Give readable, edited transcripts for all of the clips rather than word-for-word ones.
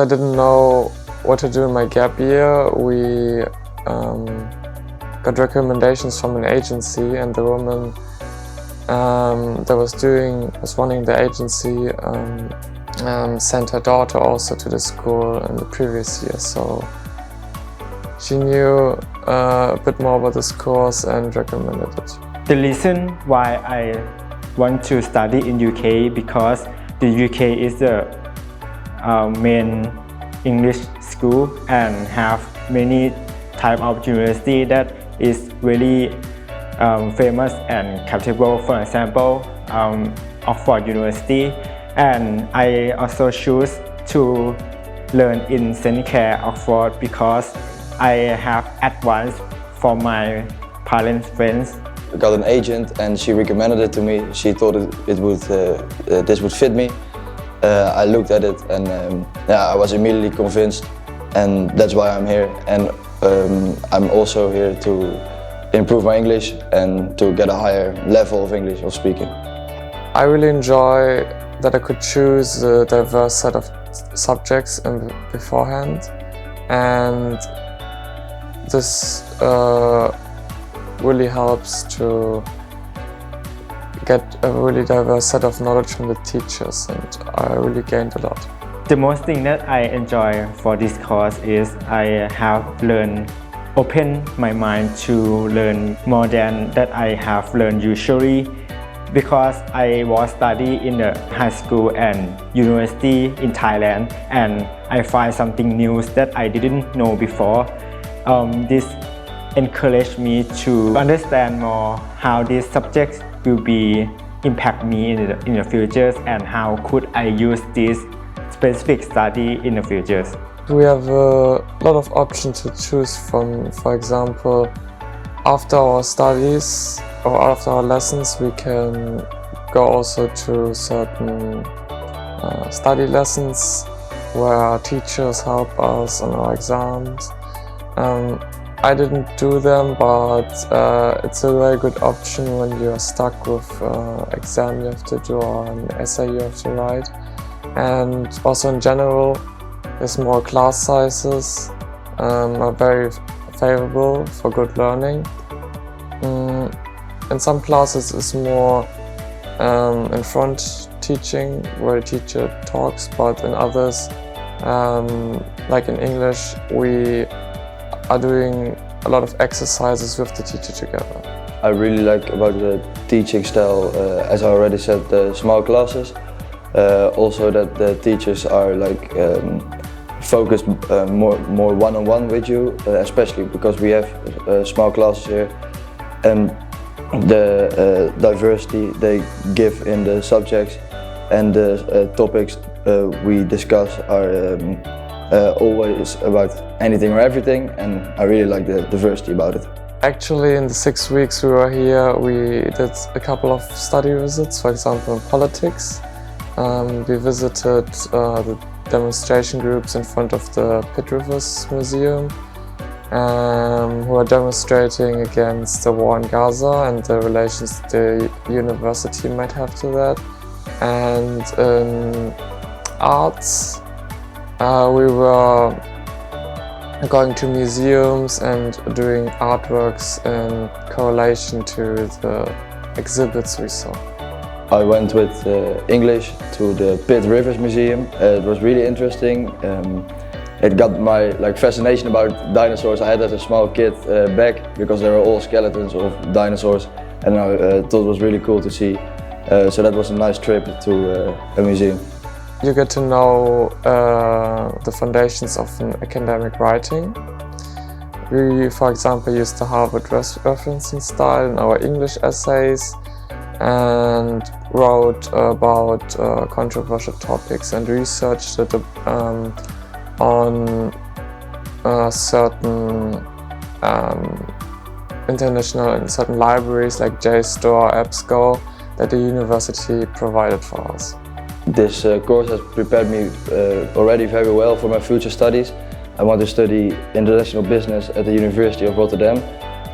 I didn't know what to do in my gap year. We got recommendations from an agency, and the woman that was running the agency sent her daughter also to the school in the previous year, so she knew a bit more about this course and recommended it. The reason why I want to study in UK because the UK is the main English school and have many type of university that is really famous and capable. For example, Oxford University, and I also choose to learn in St Clare, Oxford, because I have advice from my parents' friends. I got an agent and she recommended it to me. She thought this would fit me. I looked at it and I was immediately convinced, and that's why I'm here. And I'm also here to improve my English and to get a higher level of English of speaking. I really enjoy that I could choose a diverse set of subjects beforehand, and this really helps to get a really diverse set of knowledge from the teachers, and I really gained a lot. The most thing that I enjoy for this course is I have opened my mind to learn more than that I have learned usually, because I was studying in the high school and university in Thailand, and I find something new that I didn't know before. This encouraged me to understand more how these subjects will impact me in the future, and how could I use this specific study in the future. We have a lot of options to choose from. For example, after our studies or after our lessons, we can go also to certain study lessons where our teachers help us on our exams. I didn't do them, but it's a very good option when you're stuck with exam you have to do or an essay you have to write. And also in general, there's more class sizes, are very favorable for good learning. In some classes it's more in front teaching, where the teacher talks, but in others, like in English, we are doing a lot of exercises with the teacher together. I really like about the teaching style, as I already said, the small classes. Also that the teachers are like focused more one-on-one with you, especially because we have small classes here, and the diversity they give in the subjects and the topics we discuss are always about anything or everything, and I really like the diversity about it. Actually, in the 6 weeks we were here, we did a couple of study visits, for example in politics. We visited the demonstration groups in front of the Pitt Rivers Museum, who are demonstrating against the war in Gaza and the relations the university might have to that. And in arts, we were going to museums and doing artworks in correlation to the exhibits we saw. I went with English to the Pitt Rivers Museum. It was really interesting. It got my fascination about dinosaurs I had as a small kid back, because they were all skeletons of dinosaurs, and I thought it was really cool to see. So that was a nice trip to a museum. You get to know the foundations of an academic writing. We, for example, used the Harvard referencing style in our English essays and wrote about controversial topics and researched it on certain international and certain libraries like JSTOR, EBSCO that the university provided for us. This course has prepared me already very well for my future studies. I want to study international business at the University of Rotterdam.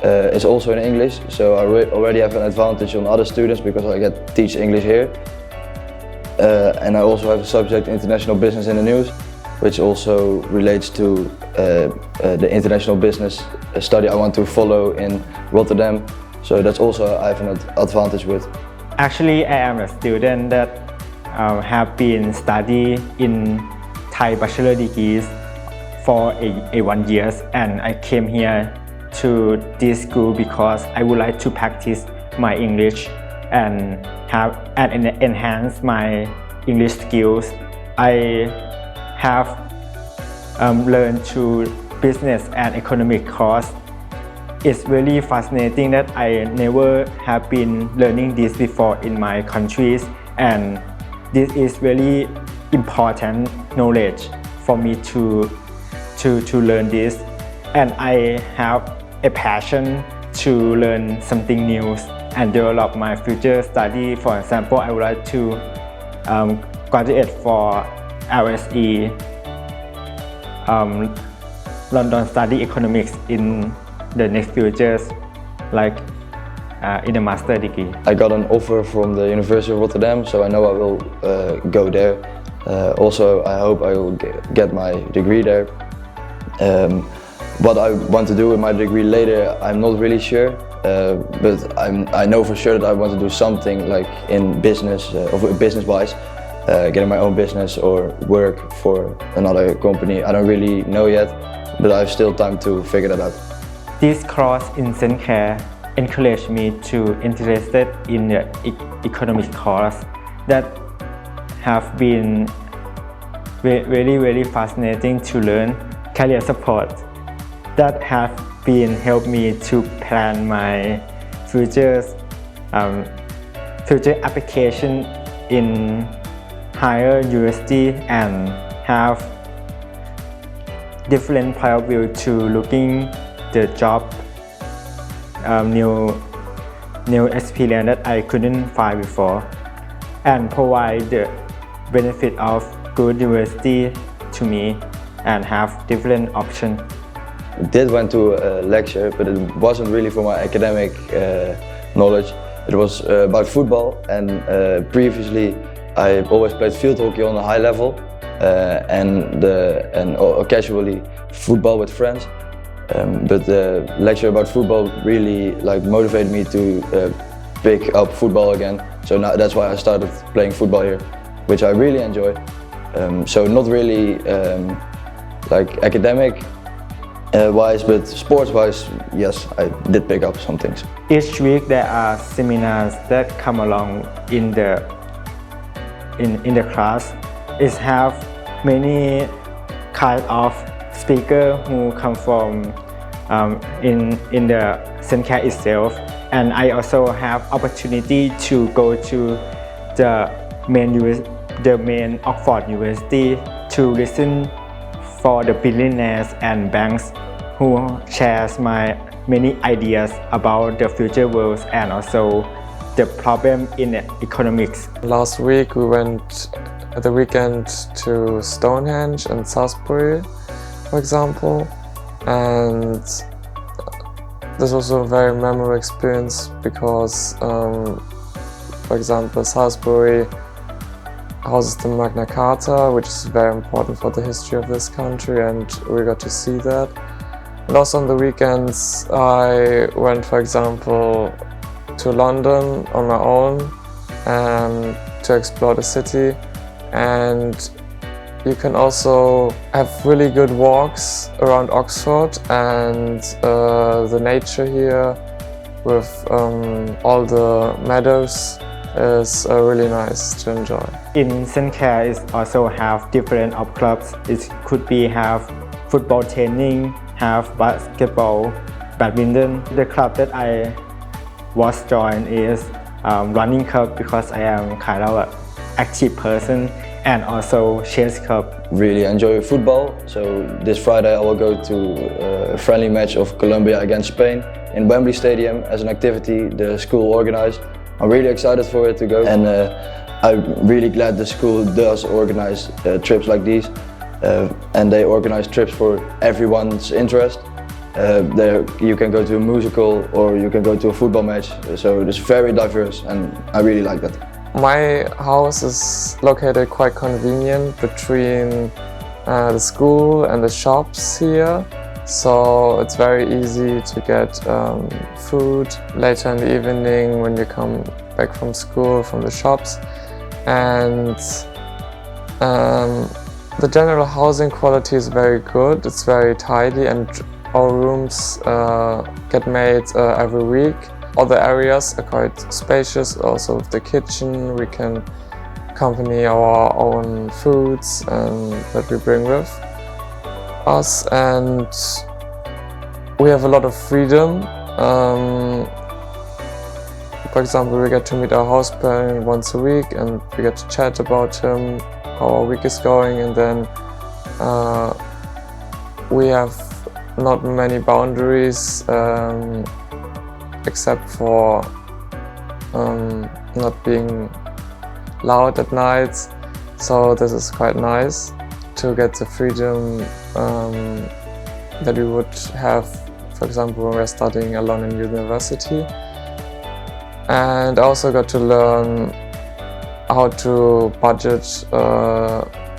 It's also in English, so I already have an advantage on other students because I get to teach English here. And I also have a subject international business in the news. which also relates to the international business study I want to follow in Rotterdam. So that's also I have an advantage with. Actually, I am a student that have been studying in Thai bachelor degrees for a 1 year, and I came here to this school because I would like to practice my English and enhance my English skills. I have learned to business and economic course. It's really fascinating that I never have been learning this before in my countries, and this is really important knowledge for me to learn this, and I have a passion to learn something new and develop my future study. For example, I would like to graduate for LSE London study economics in the next futures, like in a master degree. I got an offer from the University of Rotterdam, so I know I will go there. Also, I hope I will get my degree there. What I want to do with my degree later, I'm not really sure, but I know for sure that I want to do something like in business, or business-wise, getting my own business or work for another company. I don't really know yet, but I have still time to figure that out. This course in St Clare encouraged me to interested in the economic course that have been very fascinating to learn. Career support that have been helped me to plan my future application in higher university and have different point of view to looking the job, new experience that I couldn't find before, and provide the benefit of good university to me and have different options. I did went to a lecture, but it wasn't really for my academic knowledge. It was about football, and previously I always played field hockey on a high level, and occasionally football with friends. But the lecture about football really motivated me to pick up football again. So now that's why I started playing football here, which I really enjoy. So not really academic wise, but sports wise, yes, I did pick up some things. Each week there are seminars that come along in the class. It have many kind of speaker who come from in the St Clare itself, and I also have opportunity to go to the main Oxford University to listen for the billionaires and banks who shares my many ideas about the future world and also the problem in economics. Last week we went at the weekend to Stonehenge and Salisbury, for example, and this was a very memorable experience because, for example, Salisbury houses the Magna Carta, which is very important for the history of this country, and we got to see that. And also on the weekends I went, for example, to London on my own to explore the city, and you can also have really good walks around Oxford, and the nature here with all the meadows is really nice to enjoy. In St Clare it also have different of clubs. It could be have football training, have basketball, badminton. The club that I was joined is running club because I am kind of an active person, and also chess club. Really enjoy football, so this Friday I will go to a friendly match of Colombia against Spain in Wembley Stadium as an activity the school organized. I'm really excited for it to go, and I'm really glad the school does organize trips like these, and they organize trips for everyone's interest. There you can go to a musical or you can go to a football match, so it's very diverse and I really like that. My house is located quite convenient between the school and the shops here, so it's very easy to get food later in the evening when you come back from school, from the shops. And the general housing quality is very good, it's very tidy, and our rooms get made every week. All the areas are quite spacious, also with the kitchen. We can accompany our own foods that we bring with us, and we have a lot of freedom. For example, we get to meet our house parent once a week and we get to chat about him, how our week is going, and then we have not many boundaries except for not being loud at night, so this is quite nice to get the freedom that we would have, for example, when we're studying alone in university. And I also got to learn how to budget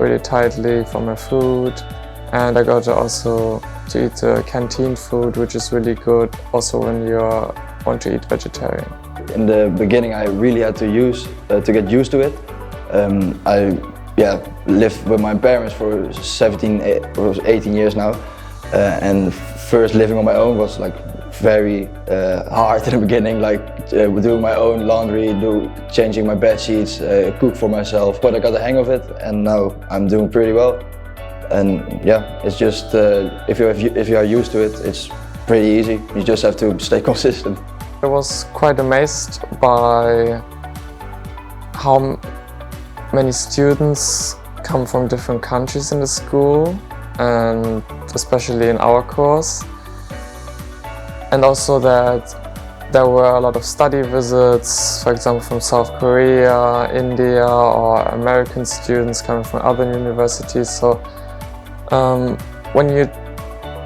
really tightly for my food, and I got to also to eat canteen food, which is really good also when you want to eat vegetarian. In the beginning, I really had to get used to it. I lived with my parents for 17 or 18 years now, and first living on my own was like very hard in the beginning, like doing my own laundry, changing my bed sheets, cook for myself. But I got the hang of it, and now I'm doing pretty well. And yeah, it's just if you are used to it, it's pretty easy. You just have to stay consistent. I was quite amazed by how many students come from different countries in the school, and especially in our course. And also that there were a lot of study visits, for example from South Korea, India, or American students coming from other universities. So when you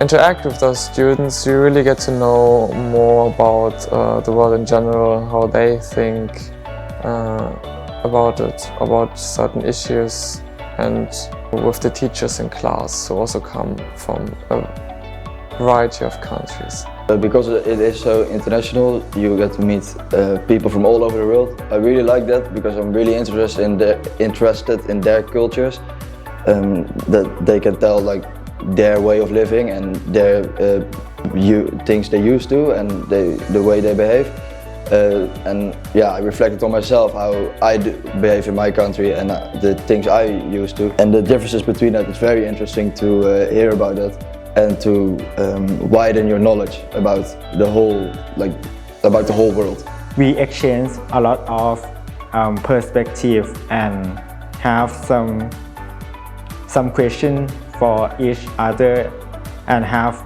interact with those students, you really get to know more about the world in general, how they think about it, about certain issues, and with the teachers in class who also come from a variety of countries. Because it is so international, you get to meet people from all over the world. I really like that because I'm really interested in their cultures, that they can tell like their way of living and their things they used to and the way they behave. And yeah, I reflected on myself how I behave in my country and the things I used to. And the differences between that, it's very interesting to hear about that and to widen your knowledge about the whole world. We exchange a lot of perspective and have some question for each other and have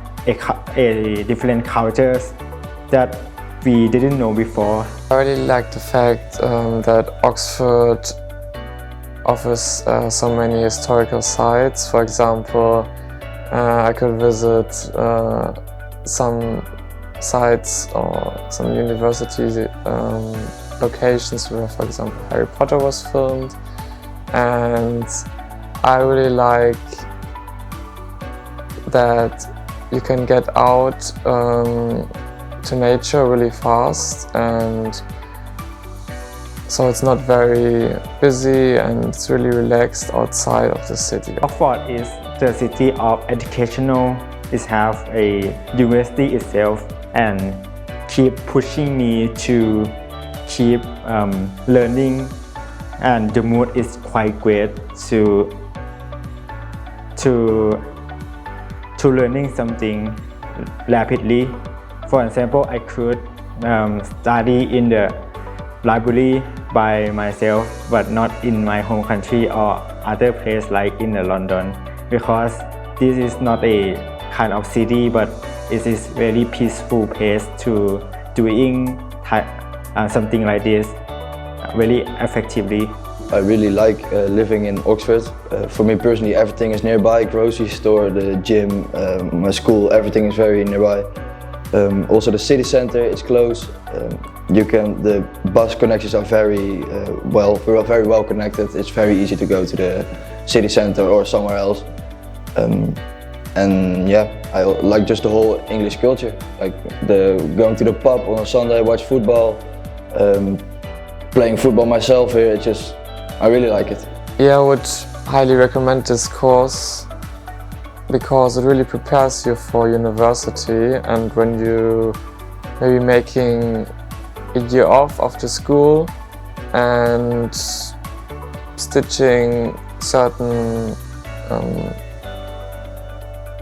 a different cultures that we didn't know before. I really like the fact that Oxford offers so many historical sites. For example, I could visit some sites or some university locations where, for example, Harry Potter was filmed, and I really like that you can get out to nature really fast, and so it's not very busy and it's really relaxed outside of the city. Oxford is the city of educational. It have a university itself and keep pushing me to keep learning, and the mood is quite great to learning something rapidly. For example, I could study in the library by myself, but not in my home country or other place like in London, because this is not a kind of city, but it is very peaceful place to doing something like this very effectively. I really like living in Oxford. For me personally, everything is nearby: grocery store, the gym, my school, everything is very nearby. Also the city center is close. The bus connections are we're very well connected. It's very easy to go to the city center or somewhere else. And yeah, I like just the whole English culture, like the going to the pub on a Sunday, watch football, playing football myself here. It's just, I really like it. Yeah, I would highly recommend this course because it really prepares you for university, and when you maybe making a year off after school and stitching certain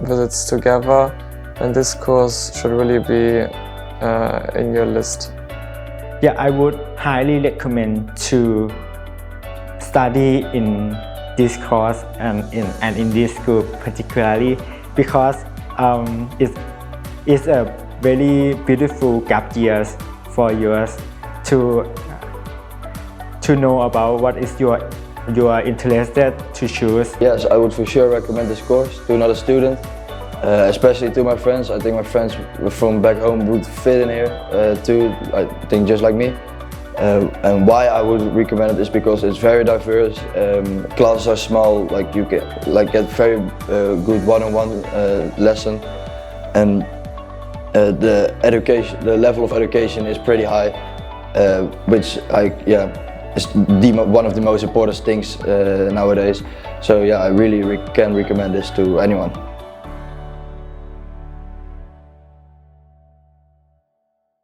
visits together, and this course should really be in your list. Yeah, I would highly recommend to study in this course and in this school particularly because it's a very beautiful gap years for yours to know about what is you are interested to choose. Yes, I would for sure recommend this course to another student, especially to my friends. I think my friends from back home would fit in here too, I think just like me. And why I would recommend it is because it's very diverse. Classes are small, like you get very good one-on-one lesson, and the level of education is pretty high, which is one of the most important things nowadays. So yeah, I really can recommend this to anyone.